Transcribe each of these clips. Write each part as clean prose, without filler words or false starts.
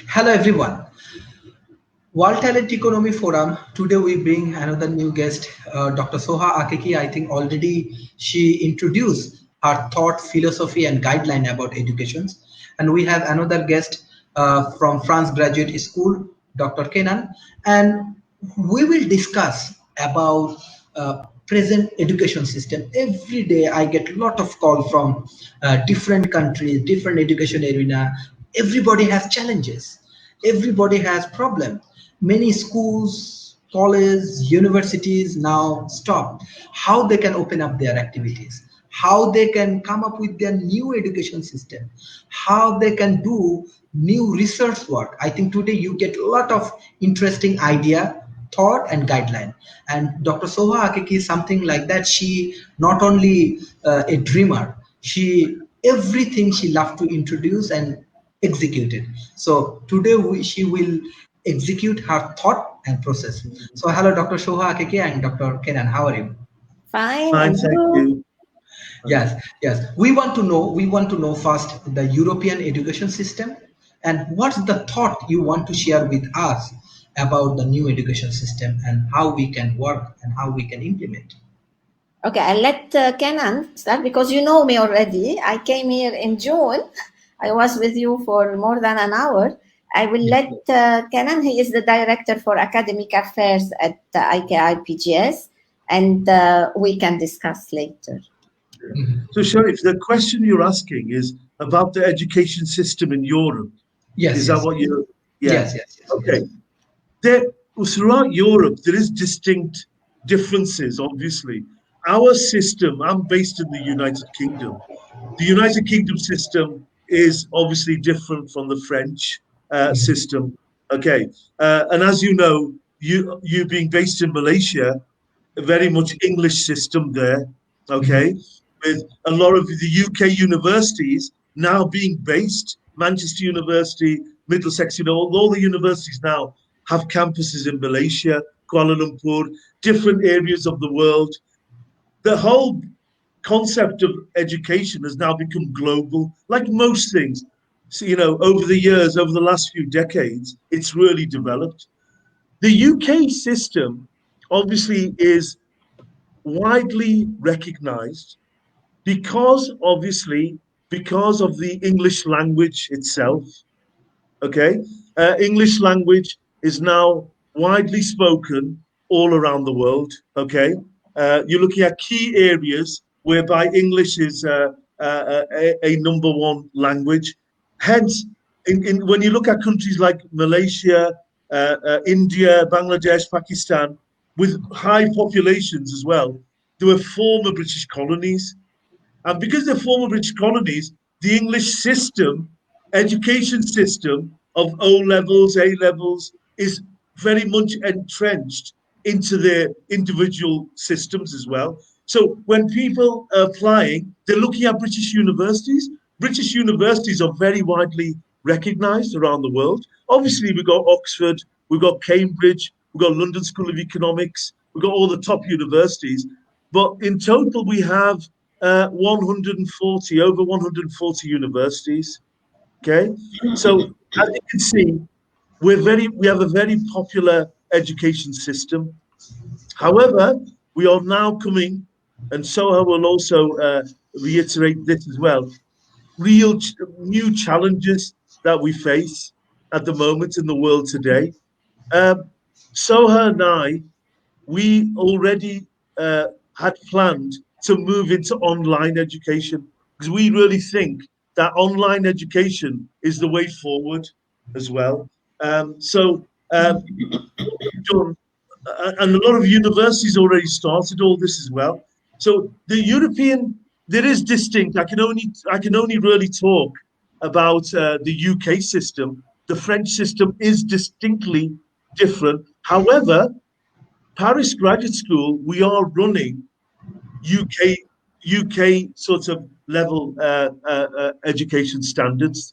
Hello everyone. World Talent Economy Forum. Today we bring another new guest, Dr. Souha Akiki. I think already she introduced her thought, philosophy, and guideline about education. And we have another guest from France Graduate School, Dr. Kenan, and we will discuss about present education system. Every day I get a lot of call from different countries, different education arena. Everybody has challenges, everybody has problem. Many schools, colleges, universities now stop how they can open up their activities, how they can come up with their new education system, how they can do new research work. I think today you get a lot of interesting idea, thought, and guideline. And Dr. Soha Akiki is something like that. She not only a dreamer, she everything she loved to introduce and execute it. So today she will execute her thought and process. So hello, Dr. Soha Akiki and Dr. Kenan. How are you? Fine, Fine, and thank you? you. Yes, yes. We want to know first the European education system and what's the thought you want to share with us about the new education system and how we can work and how we can implement. Okay, I'll let Kenan start because you know me already. I came here in June. I was with you for more than an hour. I will Yes. let Kenan, he is the director for academic affairs at IKI and we can discuss later. Mhm. So, Sharif, the question you're asking is about the education system in Europe. Yes, Is that yes, what you're? Yeah. yes, yes, yes, yes. Okay. There, throughout Europe, there is distinct differences. Obviously, our system. I'm based in the United Kingdom. The United Kingdom system is obviously different from the French Mhm. system. Okay, and as you know, you being based in Malaysia, a very much English system there. Mhm. Okay, with a lot of the UK universities now being based, Manchester University, Middlesex, all the universities now have campuses in Malaysia, Kuala Lumpur, different areas of the world. The whole concept of education has now become global, like most things. So, over the years, over the last few decades, it's really developed. The UK system obviously is widely recognized because obviously because of the English language itself. Okay, English language is now widely spoken all around the world. Okay, you're looking at key areas whereby English is a number one language. Hence, when you look at countries like Malaysia, India, Bangladesh, Pakistan, with high populations as well, they were former British colonies. And because they're former British colonies, the English system, education system of O levels, A levels, is very much entrenched into their individual systems as well. So when people are applying, they're looking at British universities. British universities are very widely recognized around the world. Obviously, we've got Oxford, we've got Cambridge, we've got London School of Economics, we've got all the top universities. But in total, we have 140, over 140 universities. Okay, so as you can see, we have a very popular education system. However, we are now coming, and Soha will also reiterate this as well. New challenges that we face at the moment in the world today. Um, Soha and I, we already had planned to move into online education because we really think that online education is the way forward as well. What we've done, and a lot of universities already started all this as well. So there is distinct. I can only really talk about the UK system. The French system is distinctly different. However, Paris Graduate School, we are running UK UK sort of level education standards,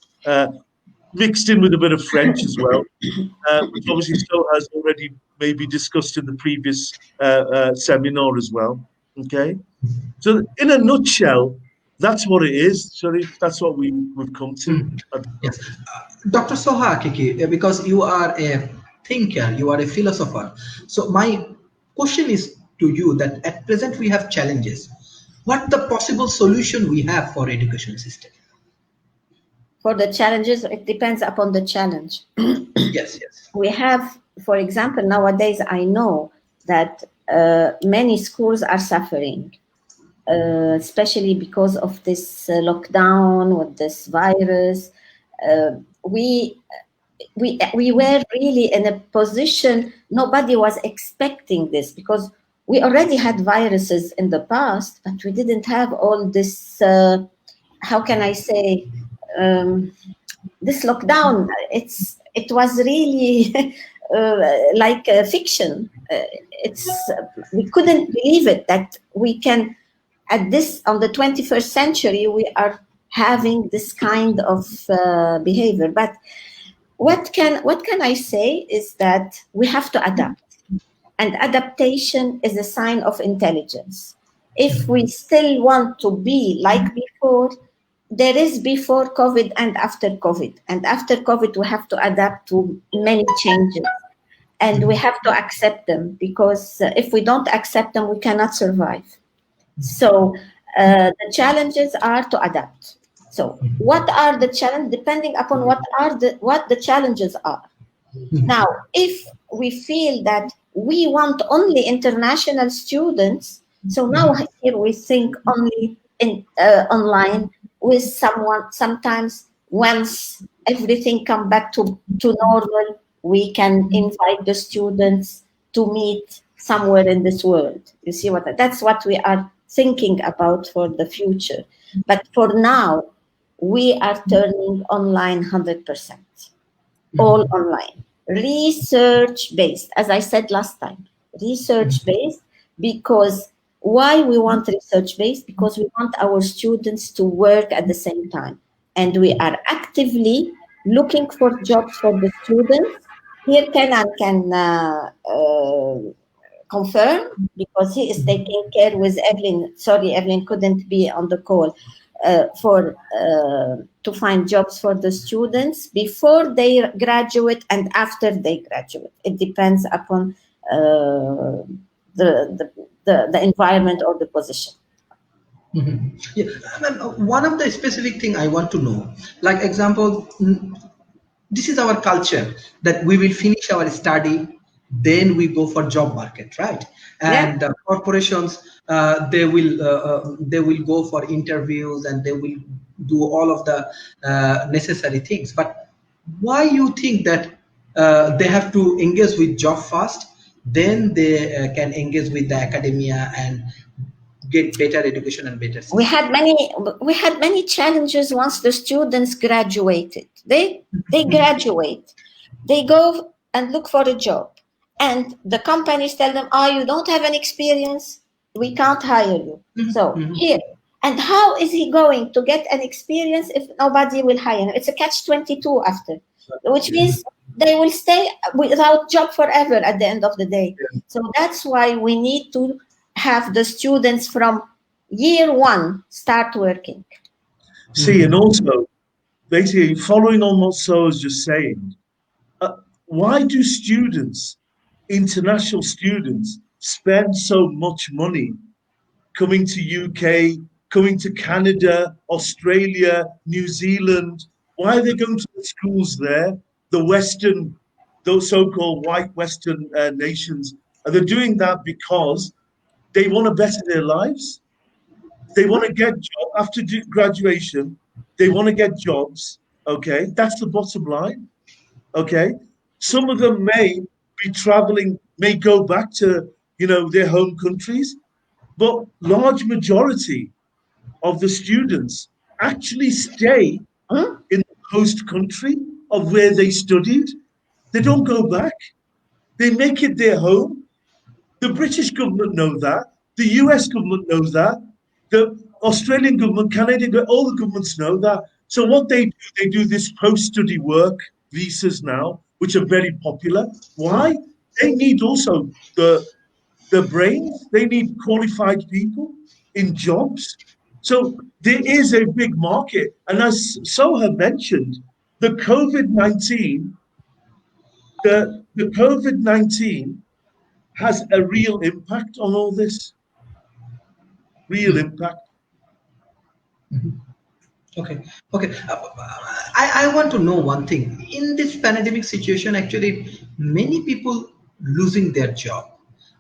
mixed in with a bit of French as well, which obviously still has already maybe discussed in the previous seminar as well. Okay, so in a nutshell, That's what it is, Sharif. That's what we've come to. Yes. Dr. Soha Akiki, because you are a thinker, you are a philosopher. So my question is to you that at present we have challenges. What the possible solution we have for education system? For the challenges, it depends upon the challenge. Yes, yes. We have, for example, nowadays I know that many schools are suffering, especially because of this lockdown with this virus. Uh, we we were really in a position nobody was expecting this, because we already had viruses in the past, but we didn't have all this. How can I say? Um, this lockdown, it was really like a fiction. It's We couldn't believe it that we can, at this on the 21st century, we are having this kind of behavior. But what can I say is that we have to adapt, and adaptation is a sign of intelligence. If we still want to be like before, there is before COVID and after COVID. And after COVID, we have to adapt to many changes, and we have to accept them, because if we don't accept them, we cannot survive. So the challenges are to adapt. So what are the challenges? Depending upon what the challenges are. Now, if we feel that we want only international students, so now here we think only in online, with someone. Sometimes once everything come back to normal, we can invite the students to meet somewhere in this world. You see that's what we are thinking about for the future. But for now, we are turning online 100%, all online, research based, as I said last time, research based. Because why we want research based? Because we want our students to work at the same time, and we are actively looking for jobs for the students. Here Kenan can confirm, because he is taking care with Evelyn. Sorry, Evelyn couldn't be on the call. For to find jobs for the students before they graduate and after they graduate. It depends upon the environment or the position. Yeah, I mean, one of the specific thing I want to know, like example, this is our culture that we will finish our study, then we go for job market, right? Yeah. And corporations, they will go for interviews and they will do all of the necessary things. But why you think that they have to engage with job first, then they can engage with the academia and get better education and better we system? had many we had many challenges once the students graduated. They graduate, they go and look for a job, and the companies tell them, oh, you don't have an experience, we can't hire you. So here, and how is he going to get an experience if nobody will hire him? It's a catch-22 after, which means they will stay without job forever at the end of the day. So that's why we need to have the students from year one start working. See, and also, basically, following on what Soa was just saying, why do students, international students, spend so much money coming to UK, coming to Canada, Australia, New Zealand? Why are they going to the schools there? The Western, those so-called white Western nations, are they doing that because they want to better their lives? They want to get job after graduation. They want to get jobs. Okay, that's the bottom line. Okay, some of them may be traveling, may go back to their home countries, but large majority of the students actually stay in the host country of where they studied. They don't go back. They make it their home. The British government know that. The US government knows that. The Australian government, Canadian government, all the governments know that. So what they do this post-study work visas now, which are very popular. Why? They need also the brains. They need qualified people in jobs. So there is a big market. And as Soha mentioned, the COVID-19, the COVID-19 has a real impact on all this, real impact. Okay, okay. I want to know one thing. In this pandemic situation, actually, many people losing their job.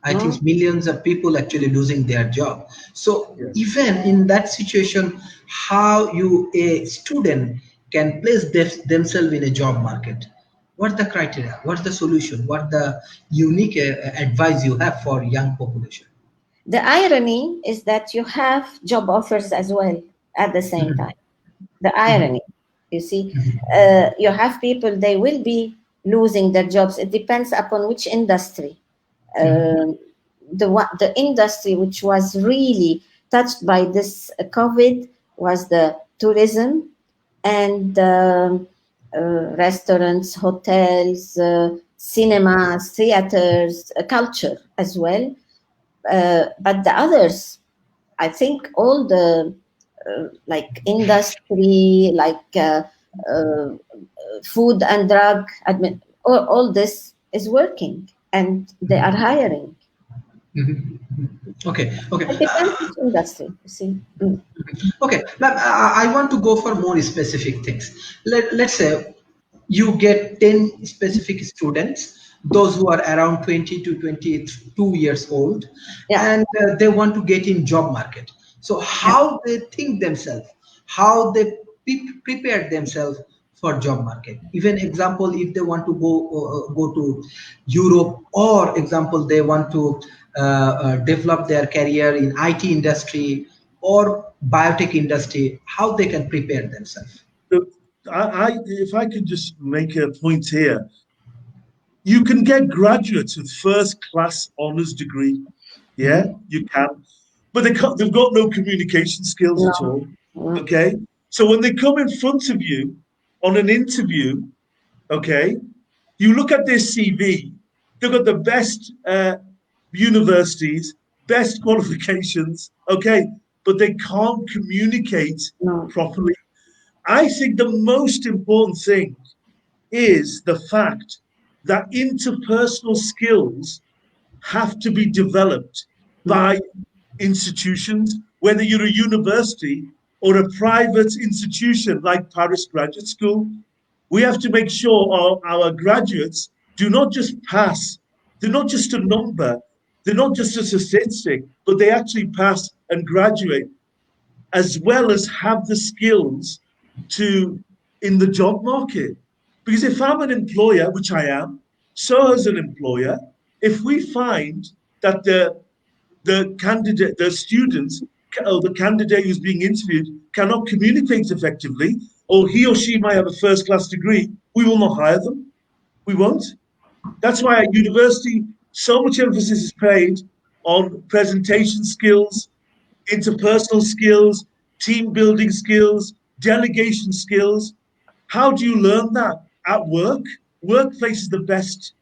I think millions of people actually losing their job. So Yeah. even in that situation, how you a student can place themselves in a job market? What's the criteria? What's the solution? What the unique advice you have for young population? The irony is that you have job offers as well at the same time. The irony, you see, you have people, they will be losing their jobs. It depends upon which industry. The industry which was really touched by this COVID was the tourism and restaurants, hotels, cinemas, theaters, culture as well. But the others, I think all the like industry, like food and drug, all this is working and they are hiring. Okay, okay. It depends which industry, you see. Okay, ma'am, I want to go for more specific things. Let's say you get 10 specific students, those who are around 20 to 22 years old, Yeah. and they want to get in job market. So Yeah. how they think themselves, how they prepare themselves for job market. Even example, if they want to go to Europe, or example they want to develop their career in IT industry or biotech industry, how they can prepare themselves. So if I could just make a point here, you can get graduates with first class honors degree. Yeah, you can, but they've got no communication skills at No. all. Okay, so when they come in front of you on an interview, okay, you look at their CV, they've got the best universities, best qualifications, okay, but they can't communicate No. properly. I think the most important thing is the fact that interpersonal skills have to be developed by institutions, whether you're a university or a private institution like Paris Graduate School. We have to make sure our graduates do not just pass, they're not just a number, they're not just a statistic, but they actually pass and graduate as well as have the skills to in the job market. Because if I'm an employer, which I am, so as an employer, if we find that the candidate, the students, or the candidate who's being interviewed cannot communicate effectively, or he or she might have a first class degree, we will not hire them. We won't. That's why at university, so much emphasis is paid on presentation skills, interpersonal skills, team building skills, delegation skills. How do you learn that? At work. Workplace is the best,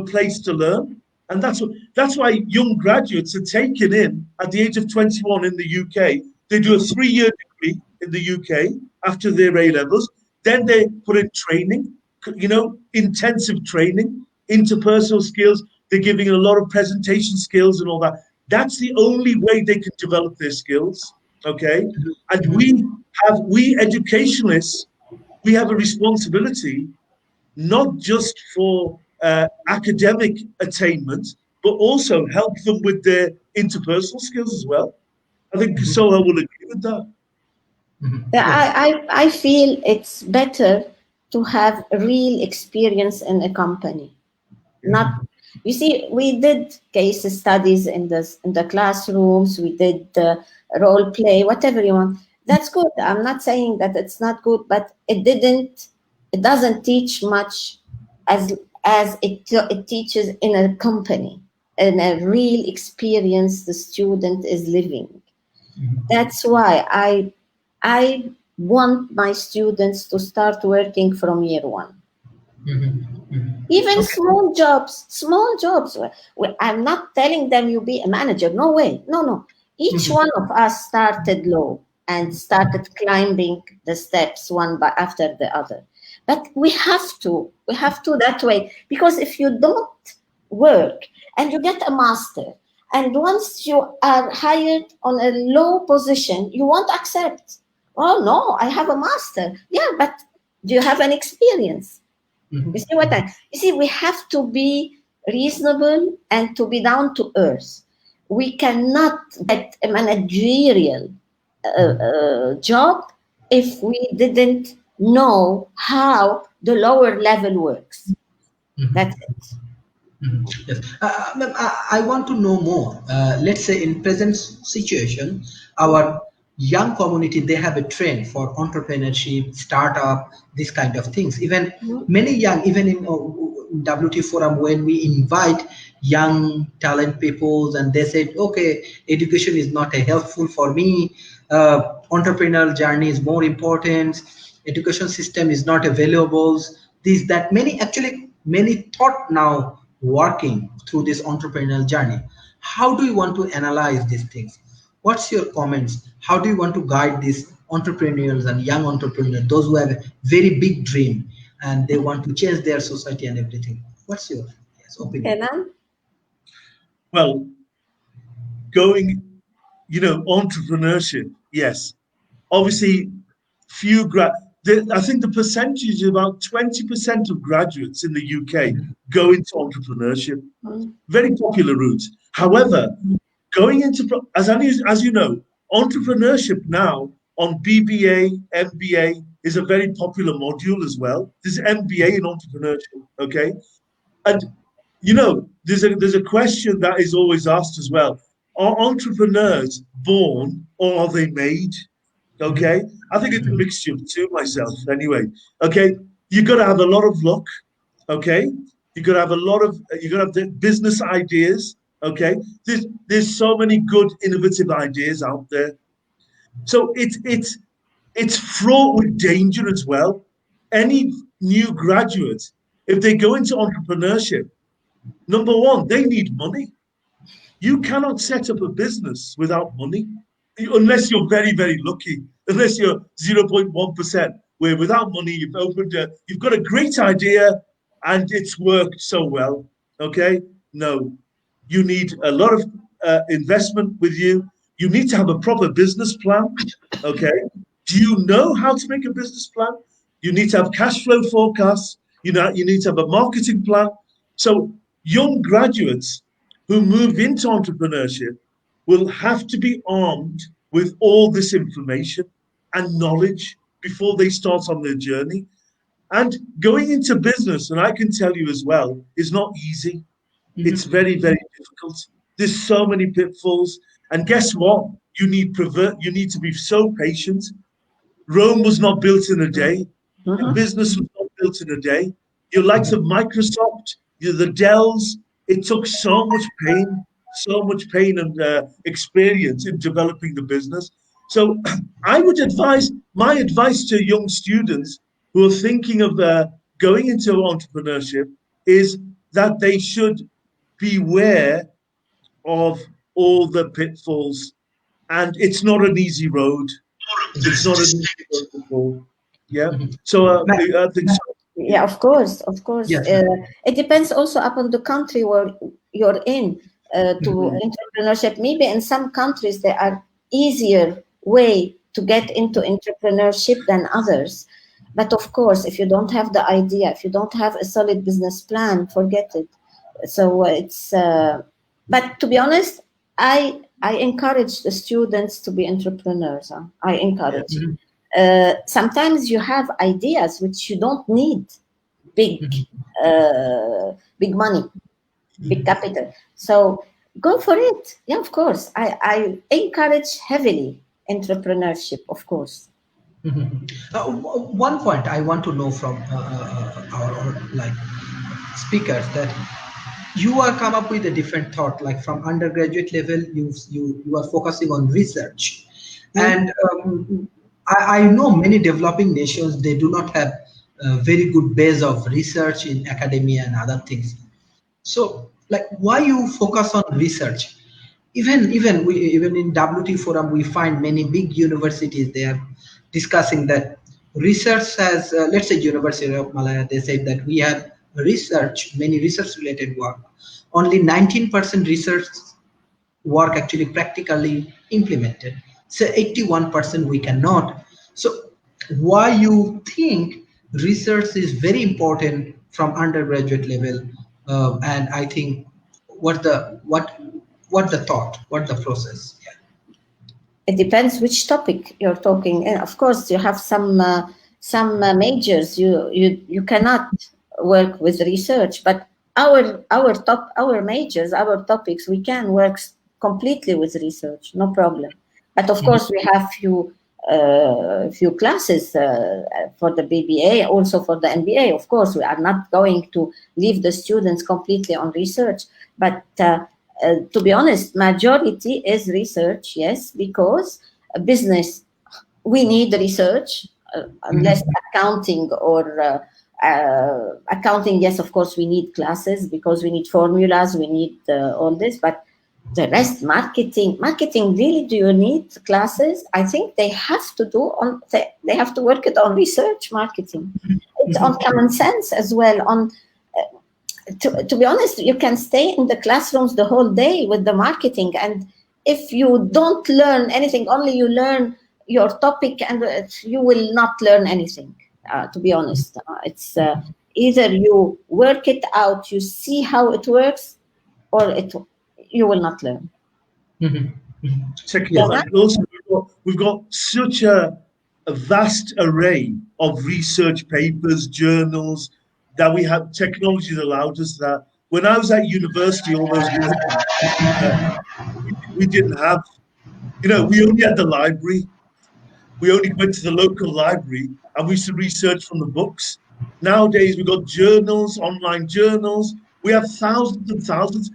place to learn. And that's why young graduates are taken in at the age of 21 in the UK. They do a 3-year degree in the UK after their A levels. Then they put in training, intensive training, interpersonal skills. They're giving a lot of presentation skills and all that. That's the only way they can develop their skills. Okay. And we educationalists, we have a responsibility not just for academic attainment, but also help them with their interpersonal skills as well. I think Soha will agree with that. Yeah, Yes. I feel it's better to have real experience in a company. Not, you see, we did case studies in the classrooms. We did role play, whatever you want. That's good. I'm not saying that it's not good, but it doesn't teach much as it teaches in a company, in a real experience the student is living. That's why I want my students to start working from year one. Even Okay. small jobs. I'm not telling them you be a manager. No way. No. Each one of us started low and started climbing the steps one by after the other. But we have to that way, because if you don't work and you get a master, and once you are hired on a low position, you won't accept. Oh no, I have a master. Yeah, but do you have an experience? You see what you see? We have to be reasonable and to be down to earth. We cannot get a managerial job if we didn't know how the lower level works. That's it. Yes. Ma'am, I want to know more. Let's say in present situation, our young community, they have a trend for entrepreneurship, startup, this kind of things. Even many young, even in WT forum, when we invite young talent people and they said, okay, education is not helpful for me. Entrepreneurial journey is more important. Education system is not available. This, that, many thought now working through this entrepreneurial journey. How do you want to analyze these things? What's your comments? How do you want to guide these entrepreneurs and young entrepreneurs, those who have a very big dream and they want to change their society and everything? What's your opinion? Kenan? Well, going, entrepreneurship, yes. Obviously, I think the percentage is about 20% of graduates in the UK go into entrepreneurship. Very popular route. However, going into, as you know, entrepreneurship now on BBA, MBA is a very popular module as well. There's MBA in entrepreneurship, okay? And there's a question that is always asked as well. Are entrepreneurs born or are they made? Okay, I think it's a mixture of two myself. Anyway, okay, you got to have a lot of luck. Okay, you got to have the business ideas. Okay, there's so many good innovative ideas out there. So it's fraught with danger as well. Any new graduate, if they go into entrepreneurship, number one, they need money. You cannot set up a business without money unless you're very, very lucky, unless you're 0.1%, where without money, you've got a great idea and it's worked so well. Okay. No, you need a lot of investment with you. You need to have a proper business plan. Okay. Do you know how to make a business plan? You need to have cash flow forecasts. You need to have a marketing plan. So young graduates who move into entrepreneurship will have to be armed with all this information and knowledge before they start on their journey. And going into business, and I can tell you as well, is not easy. It's very, very difficult. There's so many pitfalls. And guess what? You need to be so patient. Rome was not built in a day. Business was not built in a day. Your likes of Microsoft, the Dells, it took so much pain and experience in developing the business. So I would advise, my advice to young students who are thinking of going into entrepreneurship is that they should beware of all the pitfalls. And it's not an easy road. It's not an easy road at all. Yeah. So I think so. Yeah, of course, of course. Yes. It depends also upon the country where you're in to entrepreneurship. Maybe in some countries there are easier way to get into entrepreneurship than others. But of course, if you don't have the idea, if you don't have a solid business plan, forget it. So it's. But to be honest, I encourage the students to be entrepreneurs. I encourage. Sometimes you have ideas which you don't need big money, big capital. So go for it. Yeah, of course. I encourage heavily entrepreneurship, of course. One point I want to know from our speakers, that you are come up with a different thought, like from undergraduate level you are focusing on research. And I know many developing nations, they do not have a very good base of research in academia and other things. So like, why you focus on research? even in WT forum we find many big universities, they are discussing that research has, let's say University of Malaya, they say that we have many research related work, only 19% research work actually practically implemented, so 81% we cannot. So why you think research is very important from undergraduate level? And I think what the thought, what the process? Yeah. It depends which topic you're talking. And of course, you have some majors you cannot work with research, but our majors, our topics, we can work completely with research, no problem. But of course, we have few classes for the BBA, also for the MBA. Of course, we are not going to leave the students completely on research, but to be honest, majority is research, yes, because business, we need research, unless accounting or accounting, yes, of course, we need classes because we need formulas, we need all this, but the rest, marketing, really, do you need classes? I think they have to do on, they have to work it on research marketing. It's on common sense as well, on to be honest, you can stay in the classrooms the whole day with the marketing, and if you don't learn anything, only you learn your topic, and you will not learn anything. To be honest, it's either you work it out, you see how it works, or you will not learn. Technology. Also, we've got such a vast array of research papers, journals that we have. Technology has allowed us that. When I was at university all those years ago, uh, we didn't have, we only had the library. We only went to the local library and we used to research from the books. Nowadays, we've got journals, online journals. We have thousands and thousands.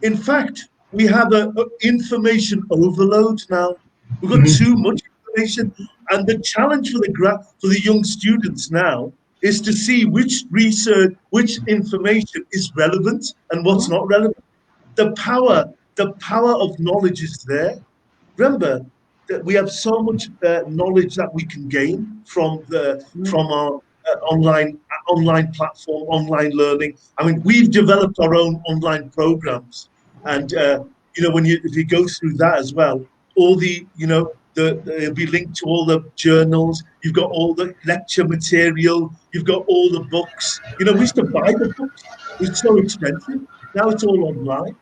In fact, we have a information overload now. We've got too much information. And the challenge for the young students now is to see which research, which information is relevant and what's not relevant. The power of knowledge is there. Remember that we have so much knowledge that we can gain from our online platform, online learning. I mean, we've developed our own online programs, and if you go through that as well, all it'll be linked to all the journals. You've got all the lecture material. You've got all the books. We used to buy the books. It was so expensive. Now it's all online.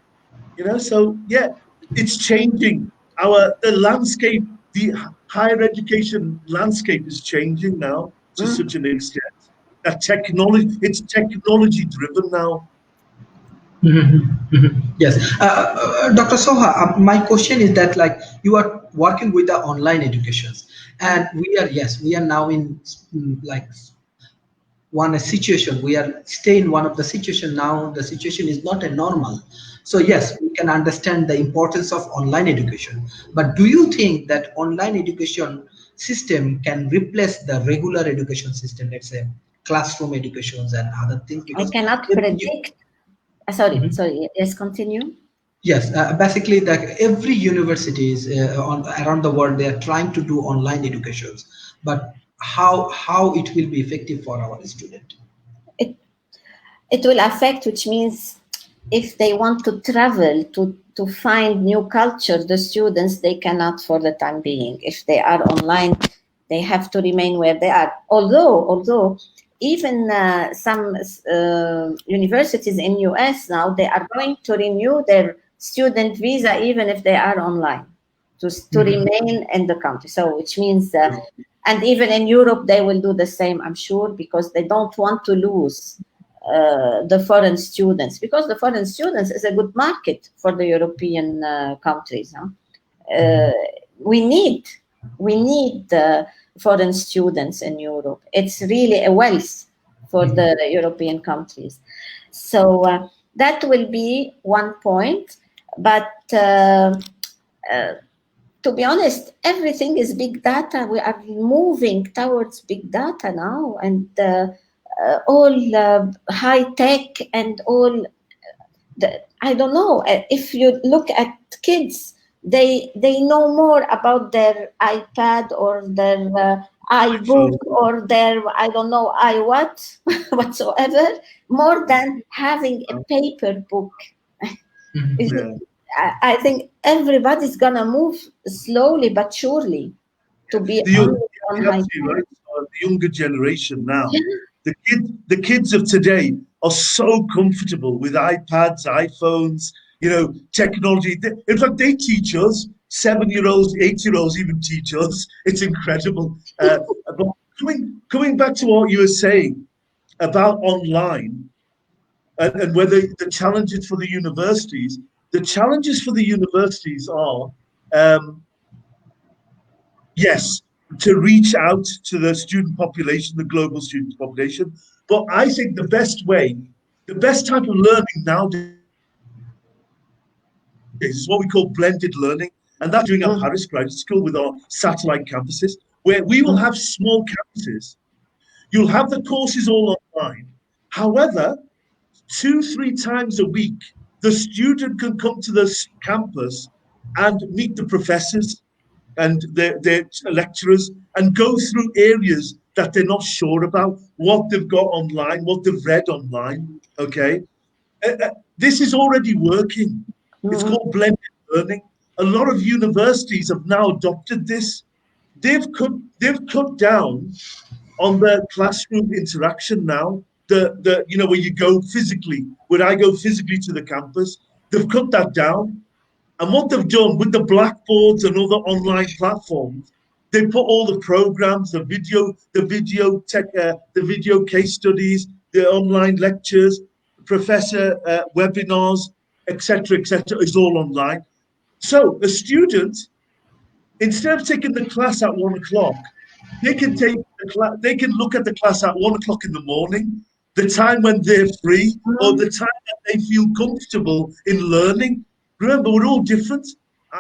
So yeah, it's changing. The landscape, the higher education landscape is changing now to such an extent that it's technology driven now. Yes, Dr. Soha, my question is that, like, you are working with the online educations, and we are now in like one situation, we are stay in one of the situation now. The situation is not a normal. So yes, we can understand the importance of online education, but do you think that online education system can replace the regular education system, let's say classroom educations and other things? I Because cannot predict. Sorry, yes, continue. yes, basically, every universities around the world, they are trying to do online educations, but how it will be effective for our student? It will affect, which means if they want to travel to find new culture, the students, they cannot for the time being. If they are online, they have to remain where they are. Although even some universities in US now, they are going to renew their student visa even if they are online to remain in the country. So which means, and even in Europe, they will do the same, I'm sure, because they don't want to lose the foreign students, because the foreign students is a good market for the European countries. We need foreign students in Europe. It's really a wealth for the European countries. So that will be one point. But to be honest, everything is big data. We are moving towards big data now, and all high tech and all. I don't know if you look at kids, they know more about their iPad or their iBook or their, I don't know, what whatsoever, more than having a paper book. Yeah. I think everybody's gonna move slowly but surely to be The, only on you're high. absolutely right. The younger generation now, Yeah. the kids of today are so comfortable with iPads, iPhones, technology. In fact, they teach us. 7-year-olds, 8-year-olds even teach us. It's incredible. But coming back to what you were saying about online and whether the challenges for the universities, are yes, to reach out to the student population, the global student population. But I think the best type of learning nowadays is what we call blended learning. And that's doing at Paris Graduate School with our satellite campuses, where we will have small campuses. You'll have the courses all online. However, 2-3 times a week, the student can come to the campus and meet the professors and their lecturers and go through areas that they're not sure about, what they've got online, what they've read online. Okay. This is already working. It's called blended learning. A lot of universities have now adopted this. They've cut down on the classroom interaction now. Where you go physically, where I go physically to the campus, they've cut that down. And what they've done with the blackboards and other online platforms, they put all the programs, the video case studies, the online lectures, professor webinars, etc., is all online. So a student, instead of taking the class at 1 o'clock, they can take the class. They can look at the class at 1 o'clock in the morning, the time when they're free, or the time that they feel comfortable in learning. Remember, we're all different.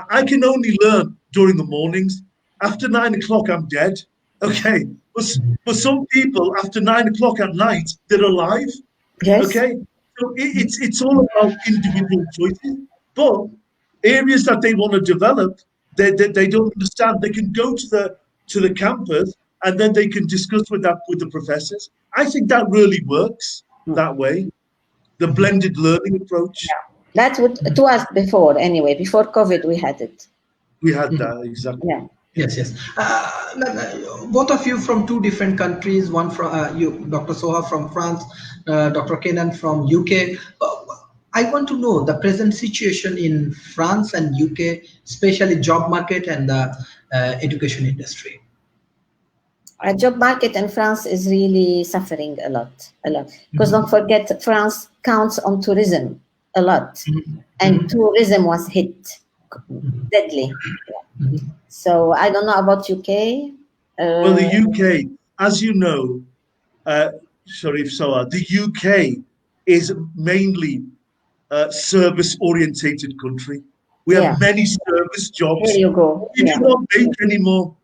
I can only learn during the mornings. After 9 o'clock, I'm dead. Okay, but some people after 9 o'clock at night, they're alive. Yes. Okay, so it's all about individual choices. But areas that they want to develop, they don't understand. They can go to the campus and then they can discuss with the professors. I think that really works that way. The blended learning approach. That's what it was before, anyway. Before COVID, we had it. We had that exactly. Yeah. Yes, yes. Both of you from two different countries. One from you, Dr. Souha from France, Dr. Kenan from UK. I want to know the present situation in France and UK, especially job market and the education industry. Job market in France is really suffering a lot. Because don't forget, France counts on tourism a lot, and tourism was hit deadly. Yeah. So I don't know about UK. Well, the UK, as you know, Sharif Soha, the UK is mainly a service-orientated country. We have many service jobs. Here you go. We do not make anymore.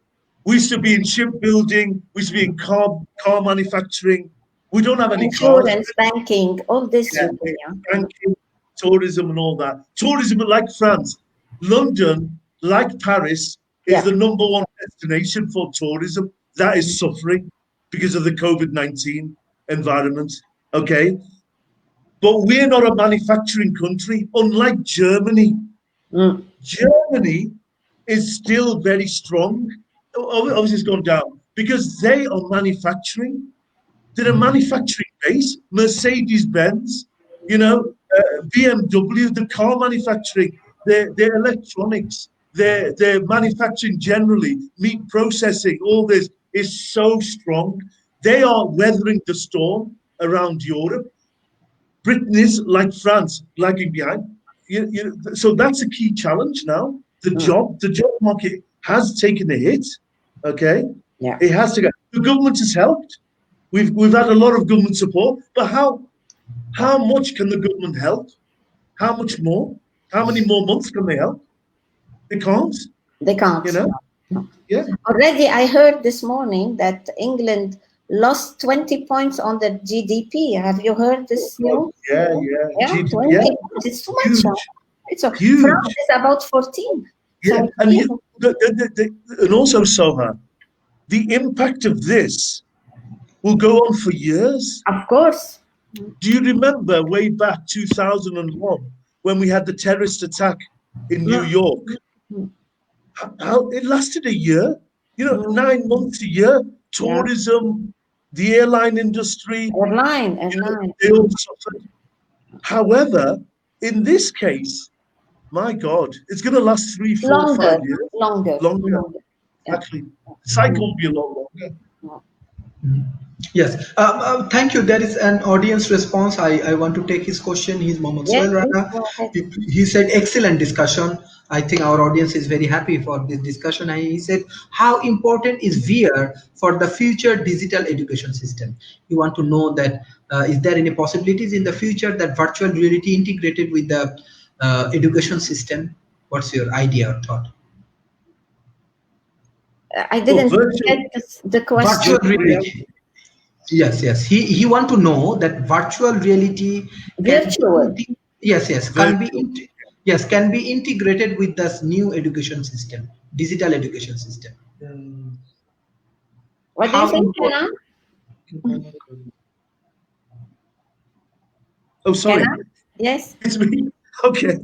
We used to be in shipbuilding. We used to be in car manufacturing. We don't have any insurance, cars. banking, all this. Banking, tourism, and all that. Tourism, like France, London, like Paris, is the number one destination for tourism. That is suffering because of the COVID-19 environment. Okay, but we're not a manufacturing country, unlike Germany. Germany is still very strong. Obviously, it's gone down because they are manufacturing. They're a manufacturing base. Mercedes-Benz, BMW, the car manufacturing, their electronics, their manufacturing generally, meat processing, all this is so strong. They are weathering the storm around Europe. Britain is, like France, lagging behind. So that's a key challenge now. The job market has taken a hit. Okay, it has to go. The government has helped. We've had a lot of government support, but how much can the government help? How much more? How many more months can they help? They can't. They can't. No. Yeah. Already, I heard this morning that England lost 20 points on the GDP. Have you heard this news? Yeah. GDP, it's too much. It's okay. Huge. France is about 14. Yeah, So and and also Souha, the impact of this will go on for years. of course. Do you remember way back 2001 when we had the terrorist attack in New York? How it lasted a year, 9 months, a year. Yeah. Tourism, the airline industry, Airline. they all suffered. However, in this case, my God, it's going to last 3, 4, 5 years. Longer. Longer. Yeah. Actually, the cycle will be a lot longer. Yes. Thank you. There is an audience response. I want to take his question. He's Mohammed Yes, Sohail please Rana. go ahead. He said, excellent discussion. I think our audience is very happy for this discussion. And he said, how important is VR for the future digital education system? You want to know that is there any possibilities in the future that virtual reality integrated with the education system? What's your idea or thought? I didn't virtual, get the question. Virtual reality. Yes. He want to know that virtual reality can Virtual. virtual. can be integrated with this new education system, digital education system. What do you How think, important? Kenan? Oh, sorry. Kenan? Yes. It's me. Okay.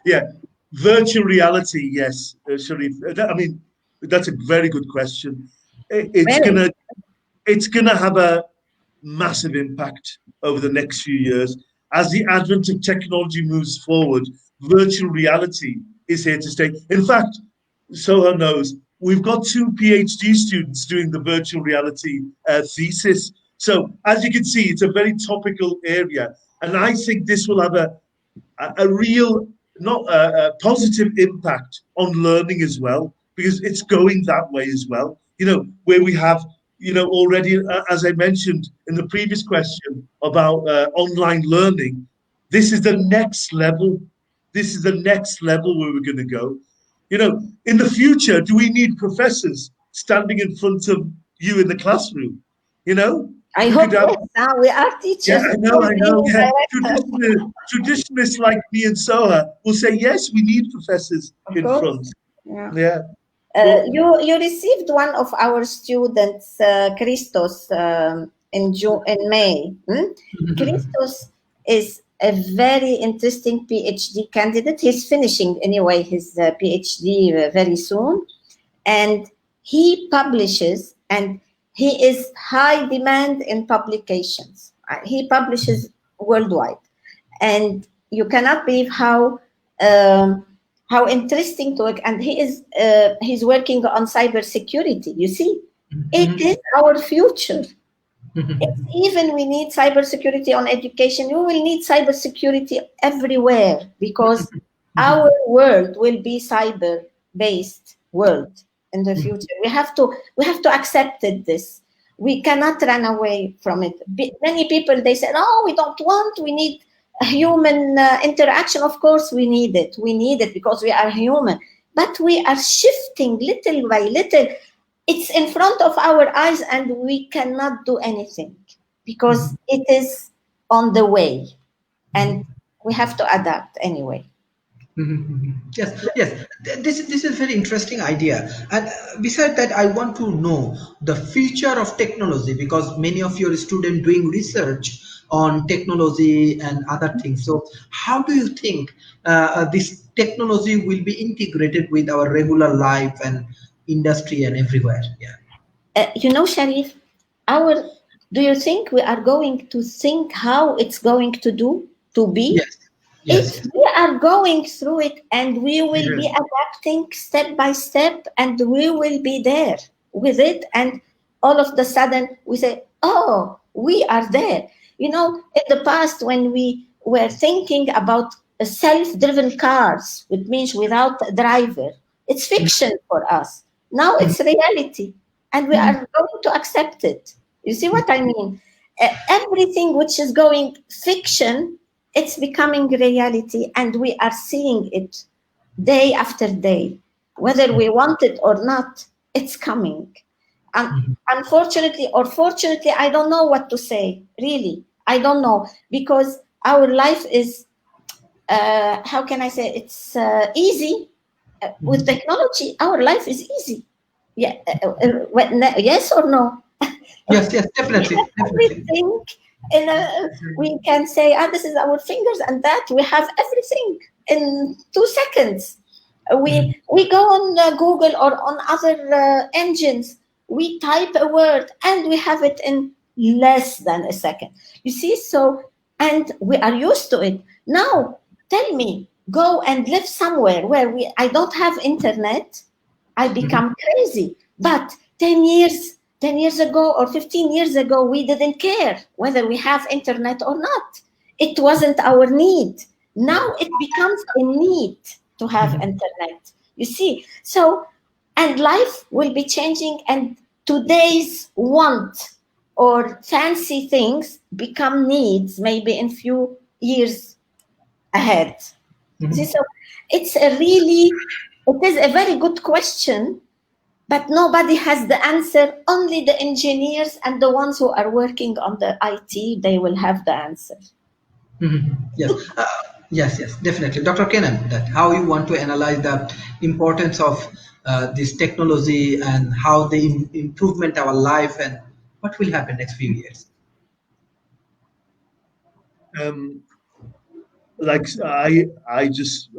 Yeah. Virtual reality, yes, Sharif. I mean, that's a very good question. It's Very. gonna have a massive impact over the next few years. As the advent of technology moves forward, virtual reality is here to stay. In fact, Soha knows we've got 2 PhD students doing the virtual reality thesis. So as you can see, it's a very topical area. And I think this will have a real, not a positive impact on learning as well, because it's going that way as well. Where we have, already, as I mentioned in the previous question about online learning, this is the next level. This is the next level where we're going to go. In the future, do we need professors standing in front of you in the classroom? I We hope could have. yes. We are Yeah, teachers. I know. Yeah, Directors. traditionalists like me and Soha will say yes, we need professors Of in course. front. Yeah. Yeah. Well, You received one of our students, Christos, in May. Christos is a very interesting PhD candidate. He's finishing anyway his PhD very soon, and he publishes, and he is high demand in publications. He publishes worldwide, and you cannot believe how interesting to work. And he's working on cybersecurity. You see, it is our future. Even we need cybersecurity on education, we will need cybersecurity everywhere, because our world will be cyber-based world in the future. We have to accept this. We cannot run away from it. Many people, they said, "Oh, we don't want. We need human interaction." Of course, we need it. We need it because we are human. But we are shifting little by little. It's in front of our eyes, and we cannot do anything because it is on the way, and we have to adapt anyway. Yes. This is a very interesting idea. And beside that, I want to know the future of technology, because many of your students doing research on technology and other things. So, how do you think this technology will be integrated with our regular life and industry and everywhere? Yeah. Sharif, do you think we are going to think how it's going to be? Yes. We are going through it, and we will be adapting step by step, and we will be there with it. And all of the sudden we say, "Oh, we are there." In the past, when we were thinking about self-driven cars, which means without a driver, it's fiction for us. Now it's reality, and we are going to accept it. You see what I mean? Everything which is going fiction, it's becoming reality, and we are seeing it day after day. Whether we want it or not, it's coming. And unfortunately or fortunately, I don't know what to say. Really, I don't know, because our life is how can I say, it's easy. With technology, our life is easy. Yeah, yes or no? Yes, yes, We definitely, have definitely. everything in a, we can say, this is our fingers, and that we have everything in 2 seconds. We go on Google or on other engines, we type a word and we have it in less than a second. You see, so, and we are used to it. Now tell me, go and live somewhere where I don't have internet, I become crazy. But 10 years ago or 15 years ago, we didn't care whether we have internet or not. It wasn't our need. Now it becomes a need to have internet. You see, so, and life will be changing, and today's want or fancy things become needs maybe in few years ahead. See, so it's a really, it is a very good question, but nobody has the answer. Only the engineers and the ones who are working on the IT, they will have the answer. Yes, yes, yes, definitely. Dr. Kenan, that how you want to analyze the importance of this technology and how they improvement our life and what will happen next few years. Um, like I just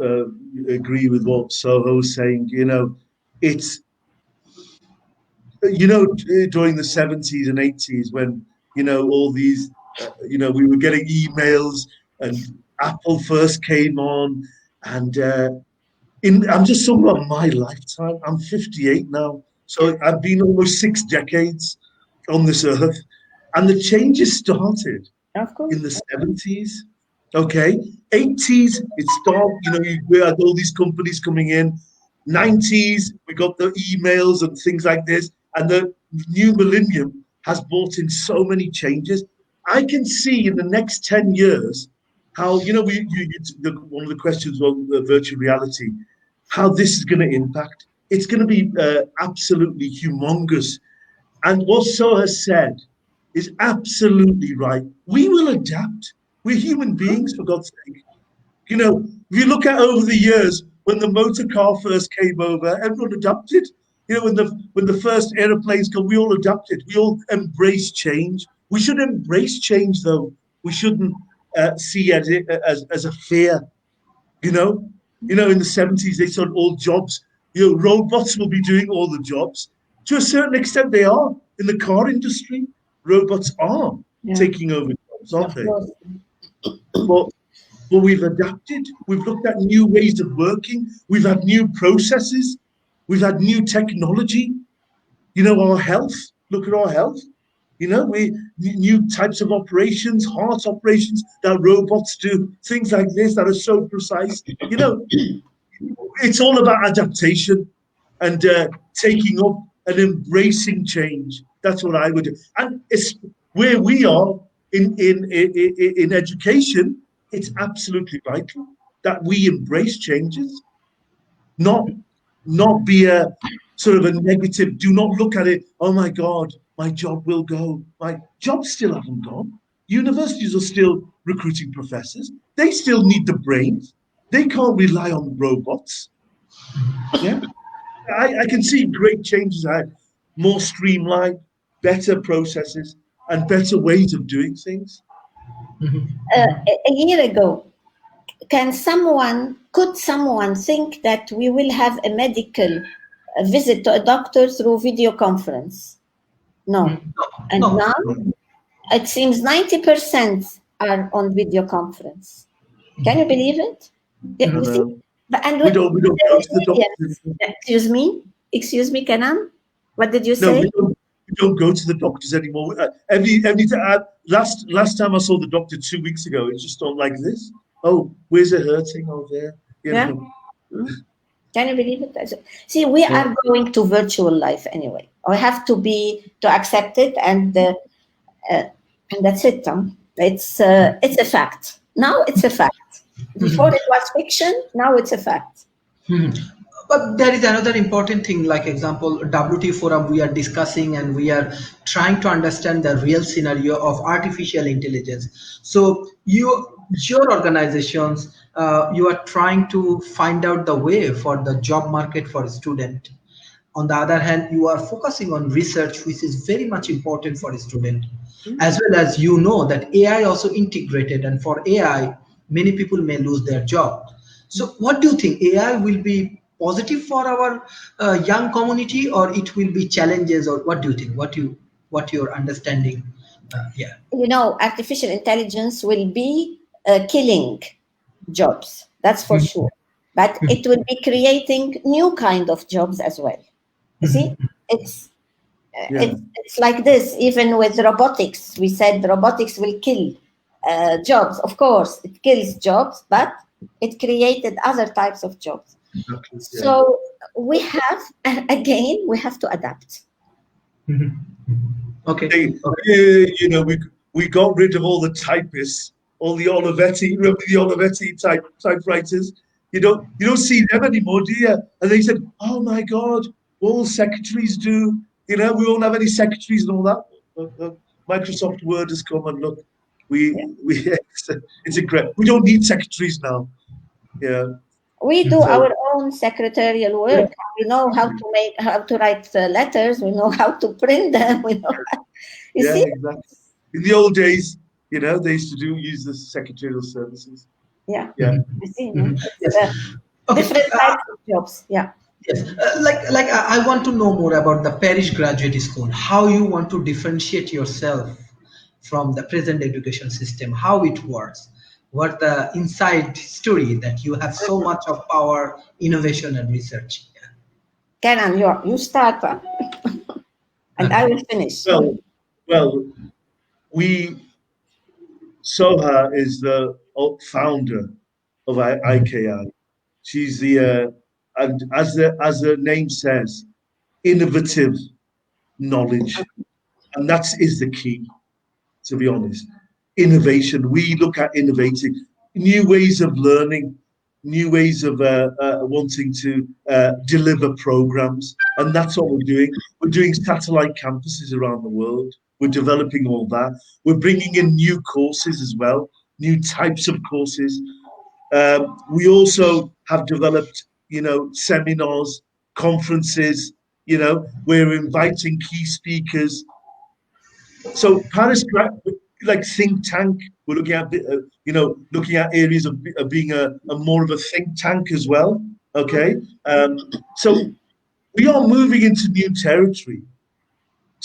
agree with what Soho's saying. It's during the 70s and 80s when all these we were getting emails and Apple first came on, and I'm just talking about my lifetime. I'm 58 now, so I've been almost 6 decades on this earth, and the changes started Of in course. the 70s. Okay, 80s it started. We had all these companies coming in. 90s we got the emails and things like this, and the new millennium has brought in so many changes. I can see in the next 10 years how one of the questions on the virtual reality, how this is going to impact. It's going to be absolutely humongous. And what So has said is absolutely right. We will adapt. We're human beings, for God's sake. If you look at over the years, when the motor car first came over, everyone adapted. When the first aeroplanes come, we all adapted. We all embrace change. We should embrace change, though. We shouldn't see it as a fear. You know, in the 70s, they said all jobs, robots will be doing all the jobs. To a certain extent, they are. In the car industry, robots are Yeah, taking over jobs, aren't of they? course. But but we've adapted. We've looked at new ways of working. We've had new processes. We've had new technology. Our health. Look at our health. We new types of operations, heart operations that robots do, things like this that are so precise. It's all about adaptation and taking up and embracing change. That's what I would do. And it's where we are in education. It's absolutely vital that we embrace changes, not not be a sort of a negative. Do not look at it. Oh my God, my job will go. My jobs still haven't gone. Universities are still recruiting professors. They still need the brains. They can't rely on robots. Yeah, I can see great changes ahead, more streamlined, better processes, and better ways of doing things. A year ago, could someone think that we will have a medical visit to a doctor through video conference? No. And No, now it seems 90% are on video conference. Can you believe it? Yeah, I you see? know. And We don't the go to the resilience. doctors. Excuse me, Kenan? What did you No, say? we don't go to the doctors anymore. Every time, last time I saw the doctor 2 weeks ago, it's just on like this. Oh, where's it hurting? Oh, there. Yeah. Can you believe it? See, we Yeah. are going to virtual life anyway. We have to accept it, and that's it. It's a fact. Now it's a fact. Before it was fiction. Now it's a fact. but there is another important thing, like example, WT forum we are discussing and we are trying to understand the real scenario of artificial intelligence. So you your organizations, you are trying to find out the way for the job market for a student. On the other hand, you are focusing on research, which is very much important for a student, as well as you know that AI also integrated, and for AI, many people may lose their job. So, what do you think? AI will be positive for our young community, or it will be challenges, or what do you think? What your understanding? Yeah. You know, artificial intelligence will be killing jobs, that's for sure. But it will be creating new kind of jobs as well. You see, it's Yeah. it's like this. Even with robotics, we said robotics will kill jobs. Of course, it kills jobs, but it created other types of jobs. Exactly. Yeah. So we have, again, we have to adapt. Okay. They, Okay. you know, we got rid of all the typists, all the Olivetti, remember the Olivetti typewriters? You don't see them anymore, do you? And they said, "Oh my God, all secretaries do. You know, we won't have any secretaries and all that." Microsoft Word has come and look, we it's incredible. We don't need secretaries now. Yeah. We do So our own secretarial yeah, work. We know how to write letters. We know how to print them. We know. You yeah, see? exactly. In the old days, they used to use the secretarial services. Yeah. Yeah. You see? No? Mhm. It's Yes. Okay. different types of jobs. Yeah. Yes. Like I want to know more about the Parish Graduate School. How you want to differentiate yourself from the present education system? How it works? What the inside story that you have so much of power, innovation, and research? Kenan, you start, and I will finish. Well, well, we Soha is the founder of IKI. She's and as the name says, innovative knowledge, and that is the key. To be honest, innovation. We look at innovating new ways of learning, new ways of wanting to deliver programs, and that's what we're doing. We're doing satellite campuses around the world. We're developing all that. We're bringing in new courses as well, new types of courses. We also have developed, seminars, conferences. We're inviting key speakers. So Paris, like think tank, we're looking at, looking at areas of being a more of a think tank as well. Okay, so we are moving into new territory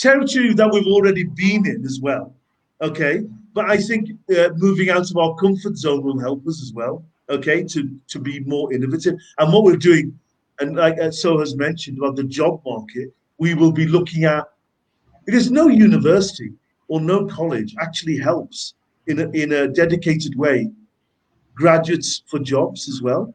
that we've already been in as well. Okay, but I think moving out of our comfort zone will help us as well. Okay, to be more innovative, and what we're doing, and like So has mentioned about the job market, we will be looking at, because no university or no college actually helps in a dedicated way graduates for jobs as well.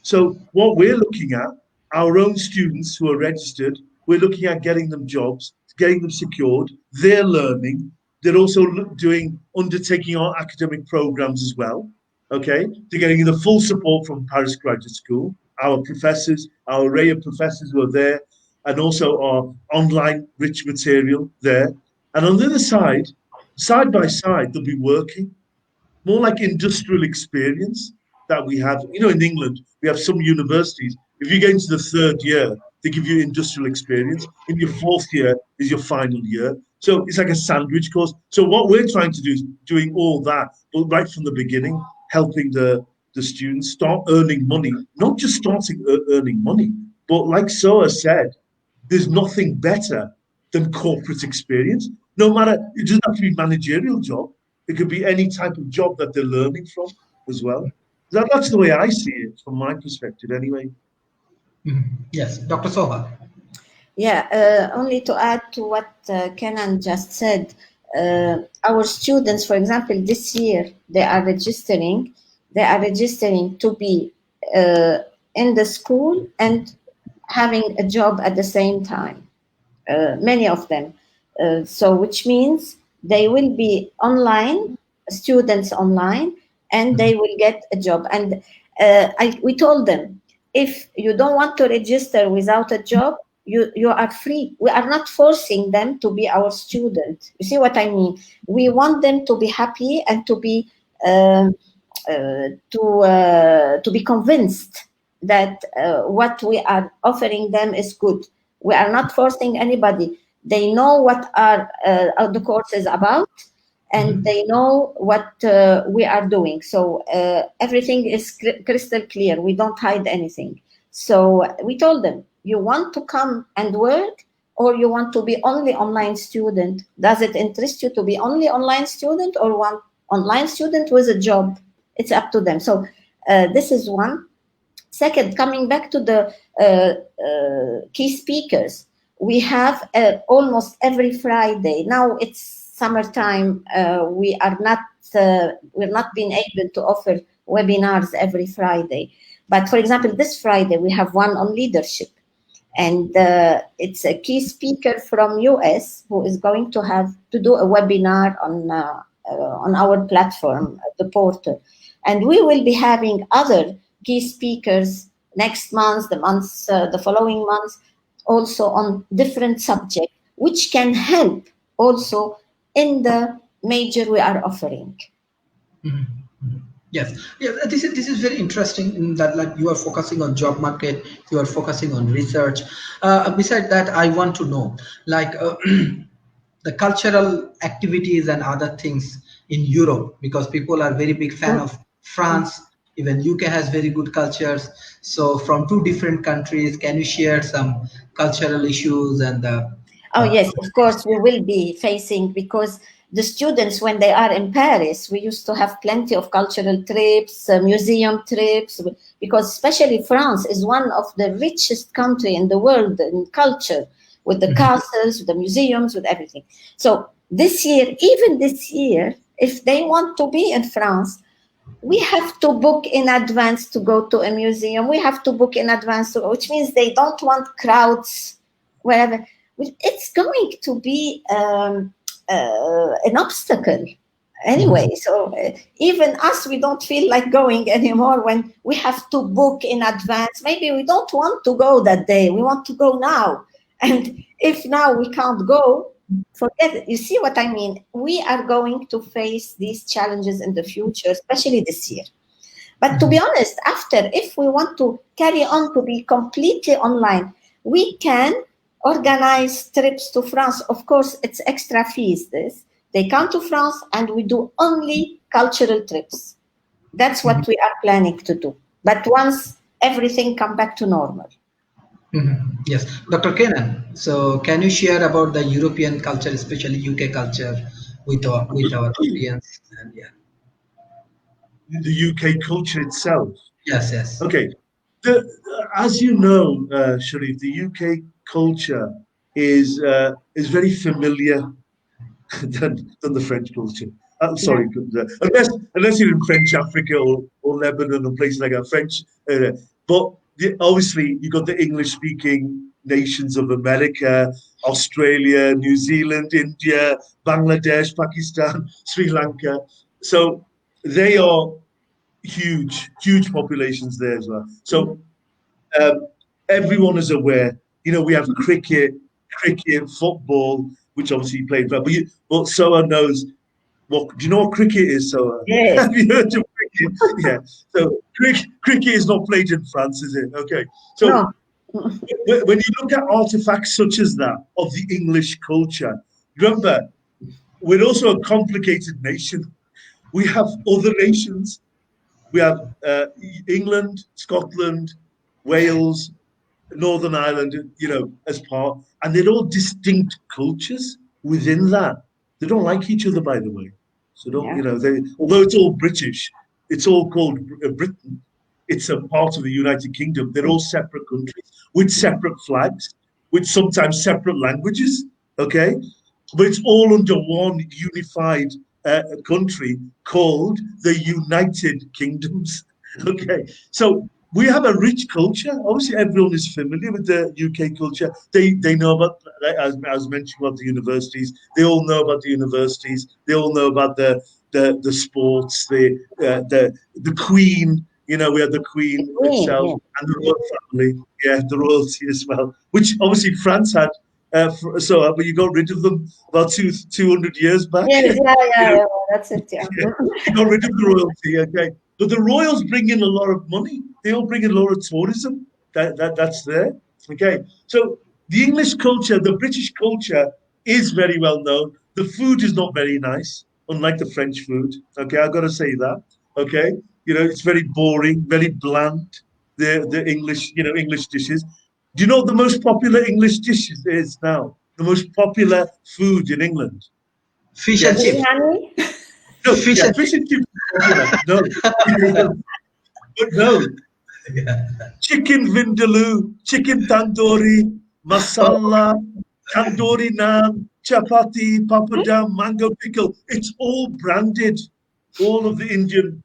So what we're looking at, our own students who are registered, we're looking at getting them jobs, getting them secured. They're learning. They're also undertaking our academic programs as well. Okay, they're getting the full support from Paris Graduate School, our professors, our array of professors who are there, and also our online rich material there. And on the other side by side, they'll be working more like industrial experience that we have. In England, we have some universities. If you get into the third year, they give you industrial experience. In your fourth year is your final year. So it's like a sandwich course. So what we're trying to do is doing all that, but right from the beginning, helping the students start earning money, not just starting earning money, but like Soa said, there's nothing better than corporate experience. No matter, it doesn't have to be managerial job. It could be any type of job that they're learning from as well. That's the way I see it from my perspective, anyway. Yes, Dr. Soha. Yeah, only to add to what Kenan just said, our students, for example, this year they are registering. They are registering to be in the school and having a job at the same time. Many of them. So, which means they will be online, students online, and they will get a job. And we told them, if you don't want to register without a job, you are free. We are not forcing them to be our student. You see what I mean? We want them to be happy and to be to be convinced that what we are offering them is good. We are not forcing anybody. They know what are the course is about, and they know what we are doing. So everything is crystal clear. We don't hide anything. So we told them, you want to come and work, or you want to be only online student? Does it interest you to be only online student, or one online student with a job? It's up to them. So this is one. Second, coming back to the key speakers, we have almost every Friday. Now it's summertime. We're not being able to offer webinars every Friday. But for example, this Friday we have one on leadership, and it's a key speaker from US who is going to do a webinar on our platform, the portal, and we will be having other key speakers next month, the following month, also on different subjects, which can help also in the major we are offering. Yes, this is very interesting in that, like, you are focusing on job market, you are focusing on research. Besides that, I want to know, like, the cultural activities and other things in Europe, because people are very big fan of France. Even UK has very good cultures. So from two different countries, can you share some cultural issues and the Oh, yes, of course, we will be facing, because the students, when they are in Paris, we used to have plenty of cultural trips, museum trips, because especially France is one of the richest country in the world in culture, with the castles, with the museums, with everything. So this year, even this year, if they want to be in France, we have to book in advance to go to a museum. We have to book in advance, which means they don't want crowds wherever. It's going to be an obstacle anyway. So even us, we don't feel like going anymore when we have to book in advance. Maybe we don't want to go that day. We want to go now. And if now we can't go, forget it. You see what I mean? We are going to face these challenges in the future, especially this year. But to be honest, if we want to carry on to be completely online, we can organize trips to France. Of course, it's extra fees. They come to France and we do only cultural trips. That's what we are planning to do. But once everything come back to normal. Yes, Dr. Kenan. So, can you share about the European culture, especially UK culture, with our audience? And yeah, The UK culture itself. yes. Okay. As you know, Sharif, the UK culture is very familiar than the French culture. Sorry, unless you're in French Africa or Lebanon or places like that, French. But obviously, you got the English-speaking nations of America, Australia, New Zealand, India, Bangladesh, Pakistan, Sri Lanka. So they are huge populations there as well. So everyone is aware. We have cricket, football, which obviously you played, but Souha knows what. Do you know what cricket is, Souha? Yes. Have you heard of cricket? Yeah. So cricket is not played in France, is it? Okay. So No. when you look at artifacts such as that of the English culture, remember, we're also a complicated nation. We have other nations. We have England, Scotland, Wales, Northern Ireland, as part, and they're all distinct cultures within that. They don't like each other, by the way. So although it's all British, it's all called Britain. It's a part of the United Kingdom. They're all separate countries with separate flags, with sometimes separate languages. Okay, but it's all under one unified country called the United Kingdoms. Okay, so we have a rich culture. Obviously, everyone is familiar with the UK culture. They know about, as I was mentioning, about the universities. They all know about the universities. They all know about the sports, the Queen. We have the Queen itself and the royal family. Yeah, the royalty as well, which obviously France had. But you got rid of them about 200 years back. Yes, yeah, that's it. Yeah. You got rid of the royalty. Okay. But the royals bring in a lot of money. They all bring in a lot of tourism. That's there. Okay. So the English culture, the British culture is very well known. The food is not very nice, unlike the French food. Okay, I've got to say that. Okay. It's very boring, very bland. The English, English dishes. Do you know what the most popular English dishes is now? The most popular food in England. Fish and Yes. chips. No, Fish yeah, and fish and chips is popular. No. But no. yeah. Chicken vindaloo, chicken tandoori, Oh, masala, tandoori naan, chapati, papadam, mango pickle. It's all branded. All of the Indian,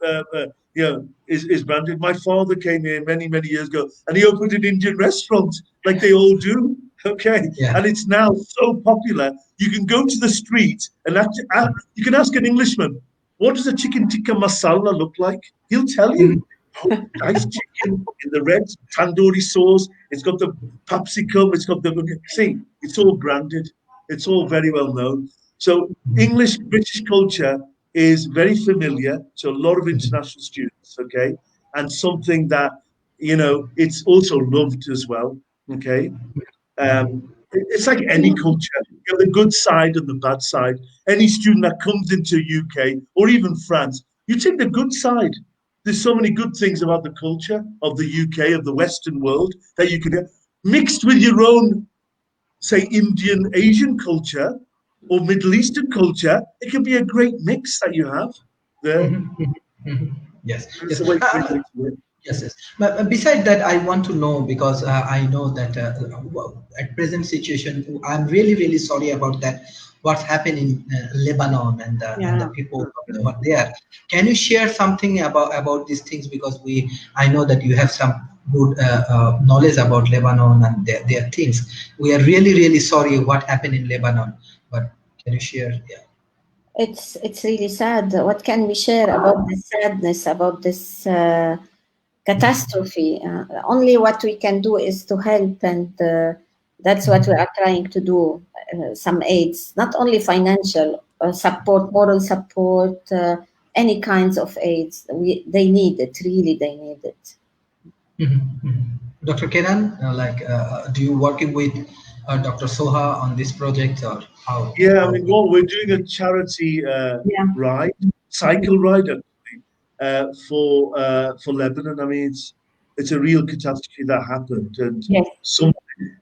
is branded. My father came here many, many years ago, and he opened an Indian restaurant, like they all do. Okay, yeah. and it's now so popular. You can go to the street and you can ask an Englishman, "What does a chicken tikka masala look like?" He'll tell Mhm. you. Nice chicken in the red tandoori sauce. It's got the capsicum. It's got the see. It's all branded. It's all very well known. So English British culture is very familiar to a lot of international students. Okay, and something that it's also loved as well. Okay, it's like any culture. You have the good side and the bad side. Any student that comes into UK or even France, you take the good side. There's so many good things about the culture of the UK, of the Western world, that you can get mixed with your own, say, Indian, Asian culture or Middle Eastern culture. It can be a great mix that you have there. Mhm, mhm, mhm. Yes, That's yes. the way to relate to it. Yes, yes. But beside that, I want to know because I know that at present situation, I'm really, really sorry about that. What's happened in Lebanon and the Yeah. people over there. Can you share something about these things? Because I know that you have some good knowledge about Lebanon and their things. We are really, really sorry what happened in Lebanon. But can you share? Yeah. It's really sad. What can we share about this sadness, about this catastrophe? Only what we can do is to help, and that's what we are trying to do. Some aids, not only financial support, moral support, any kinds of aids. They need it. Really, they need it. Mhm, mhm. Dr. Kenan, do you working with Dr. Soha on this project or how? Yeah, I How? mean, well, we're doing a charity Yeah. ride, cycle ride, for Lebanon. I mean, it's a real catastrophe that happened, and Yes. some,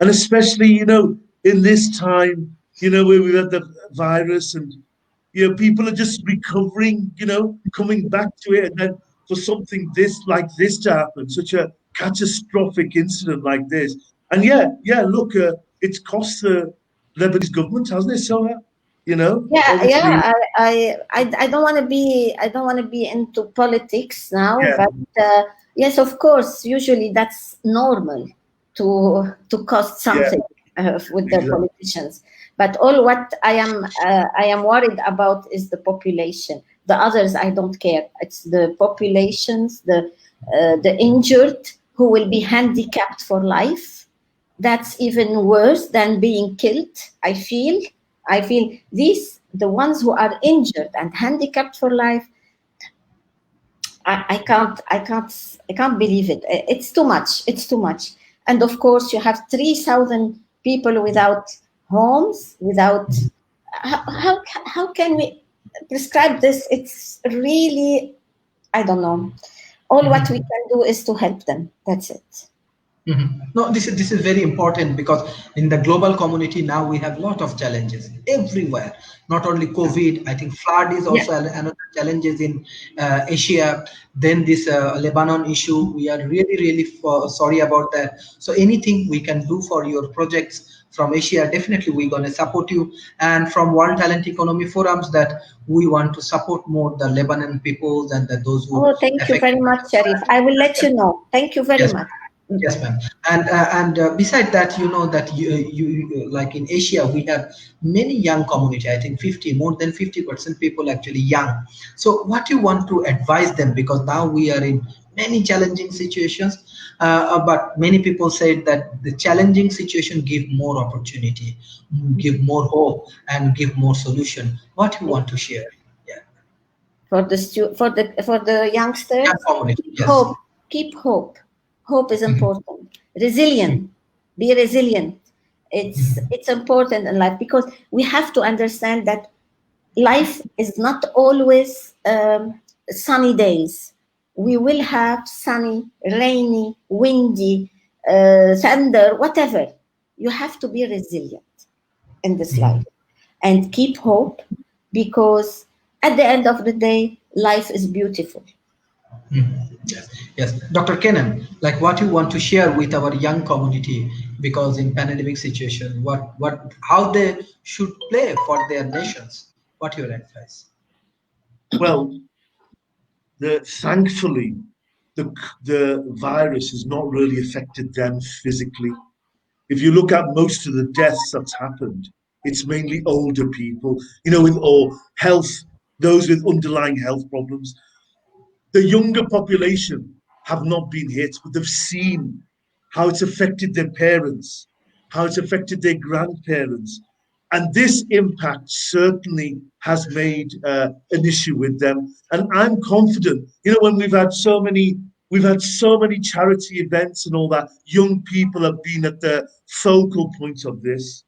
and especially in this time, where we had the virus, and people are just recovering, coming back to it, and then for something like this to happen, such a catastrophic incident like this, and yeah, look, it's cost the Lebanese government, hasn't it? So, Yeah, obviously, yeah. I don't want to be. I don't want to be into politics now. yeah, But yes, of course. Usually, that's normal to cost yeah, something with the exactly. politicians. But all what I am worried about is the population. The others, I don't care. It's the populations, the injured who will be handicapped for life. That's even worse than being killed. I feel these the ones who are injured and handicapped for life. I can't believe it. It's too much. It's too much. And of course, you have 3,000 people without homes. Without how can we prescribe this? It's really, I don't know. All what we Mhm. can do is to help them. That's it. Mhm. No, this is very important because in the global community now we have a lot of challenges everywhere. Not only COVID, I think flood is Yeah. also another challenges in Asia. Then this Lebanon issue, we are really really sorry about that. So anything we can do for your projects from Asia, definitely we're gonna support you. And from World Talent Economy Forums, that we want to support more the Lebanon peoples and those who Oh, thank you affected. very much, Sharif. I will let you know. Thank you very Yes. much. Yes, ma'am. And beside that, you know that you like in Asia we have many young community. I think 50 more than 50% people actually young. So what you want to advise them because now we are in many challenging situations. But many people said that the challenging situation give more opportunity, give more hope, and give more solution. What you want to share? Yeah. for the youngsters. Yeah, community. Yes. Hope. Keep hope. Hope is important. Resilient. Be resilient. It's important in life, because we have to understand that life is not always sunny days. We will have sunny, rainy, windy, thunder, whatever. You have to be resilient in this life and keep hope, because at the end of the day, life is beautiful. Yes, yes. Dr. Kenan, like what you want to share with our young community, because in pandemic situation, how they should play for their nations. What your advice? Well, thankfully, the virus has not really affected them physically. If you look at most of the deaths that's happened, it's mainly older people, with or health, those with underlying health problems. The younger population have not been hit, but they've seen how it's affected their parents, how it's affected their grandparents. And this impact certainly has made an issue with them. And I'm confident, when we've had so many charity events and all that, young people have been at the focal point of this,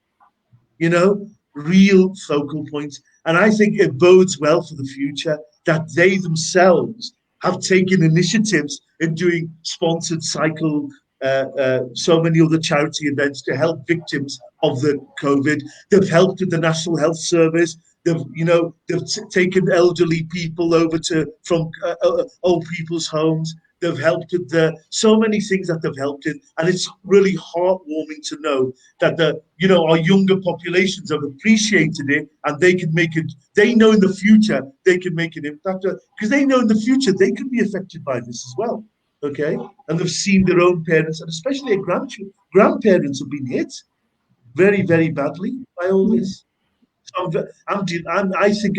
real focal points. And I think it bodes well for the future that they themselves have taken initiatives in doing sponsored cycle, so many other charity events to help victims of the COVID. They've helped with the National Health Service. They've taken elderly people over from old people's homes. They've helped with so many things that they've helped in, and it's really heartwarming to know that our younger populations have appreciated it, and they can make it. They know in the future they can make an impact, because they know in the future they could be affected by this as well. Okay, and they've seen their own parents, and especially their grandparents have been hit very, very badly by all this. So I think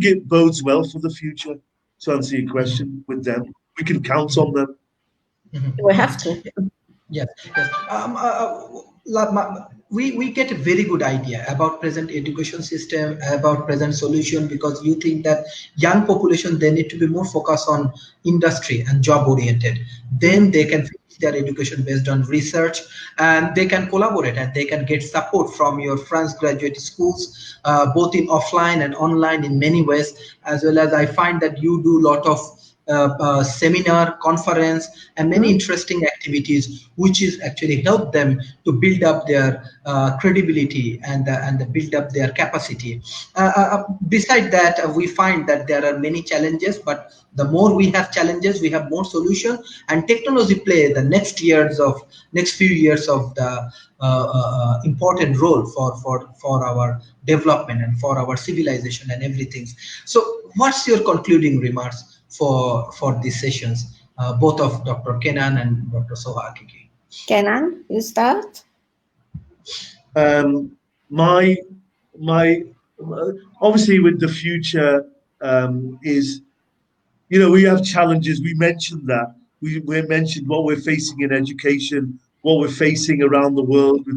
it bodes well for the future. To answer your question, with them, we can count on them. We have to. Yes, yes. We get a very good idea about present education system, about present solution, because you think that young population, they need to be more focused on industry and job oriented. Then they can finish their education based on research, and they can collaborate and they can get support from your France graduate schools, both in offline and online in many ways. As well as I find that you do a lot of seminar, conference, and many interesting activities, which is actually help them to build up their credibility and build up their capacity. Beside that, we find that there are many challenges, but the more we have challenges, we have more solution, and technology play the next few years of the important role for our development and for our civilization and everything. So, what's your concluding remarks for these sessions, both of Dr. Kenan and Dr. Souha Akiki? Kenan, you start. My obviously with the future is, we have challenges. We mentioned that. We mentioned what we're facing in education, what we're facing around the world.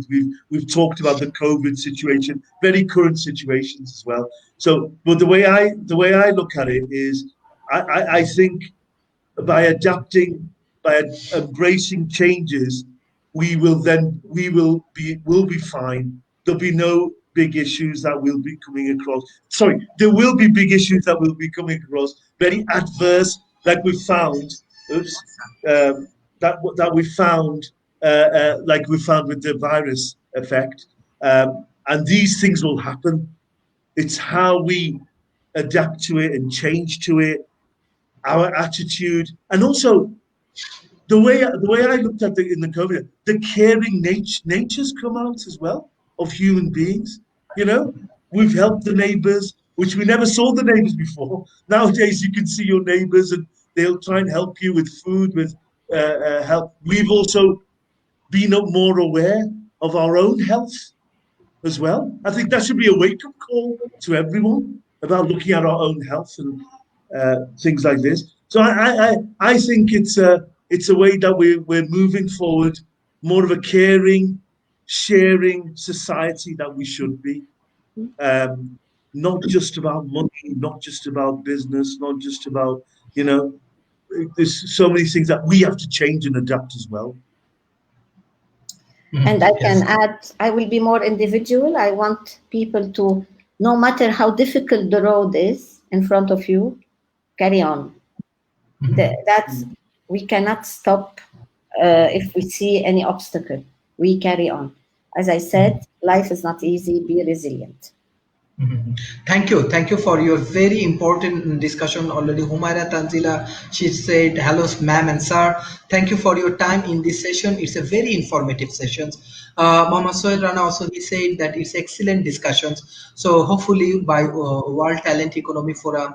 We've talked about the COVID situation, very current situations as well. So, but the way I look at it is, I think by adapting, by embracing changes, we'll be fine. There'll be no big issues that we'll be coming across. Sorry, there will be big issues that we'll be coming across, very adverse, like we found. That we found, like we found with the virus effect, and these things will happen. It's how we adapt to it and change to it, our attitude, and also the way I looked at in the COVID, the caring natures come out as well of human beings. We've helped the neighbours, which we never saw the neighbours before. Nowadays, you can see your neighbours, and they'll try and help you with food, with help. We've also been more aware of our own health as well. I think that should be a wake-up call to everyone about looking at our own health and things like this. So I think it's a way that we're moving forward, more of a caring, sharing society that we should be. not just about money, not just about business, not just about, there's so many things that we have to change and adapt as well. And I can Yes. add, I will be more individual. I want people to, no matter how difficult the road is in front of you, carry on. That's, we cannot stop if we see any obstacle. We carry on. As I said, life is not easy. Be resilient. Thank you for your very important discussion already. Humaira Tanzila, she said, hello, ma'am and sir. Thank you for your time in this session. It's a very informative session. Mama Soed Rana also, he said that it's excellent discussions. So hopefully by World Talent Economy Forum,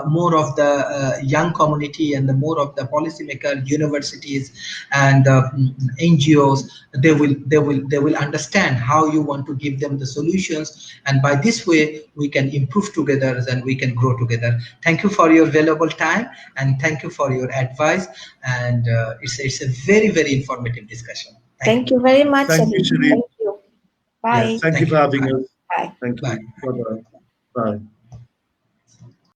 more of the young community and the more of the policymaker, universities and NGOs, they will understand how you want to give them the solutions, and by this way we can improve together and we can grow together. Thank you for your valuable time and thank you for your advice, and it's a very, very informative discussion. Thank you very much. Thank you, Sharif. Thank you. Bye. Yes, Thank you thank for you. having Bye. us. Bye. Thank Bye. you. Bye-bye. Bye.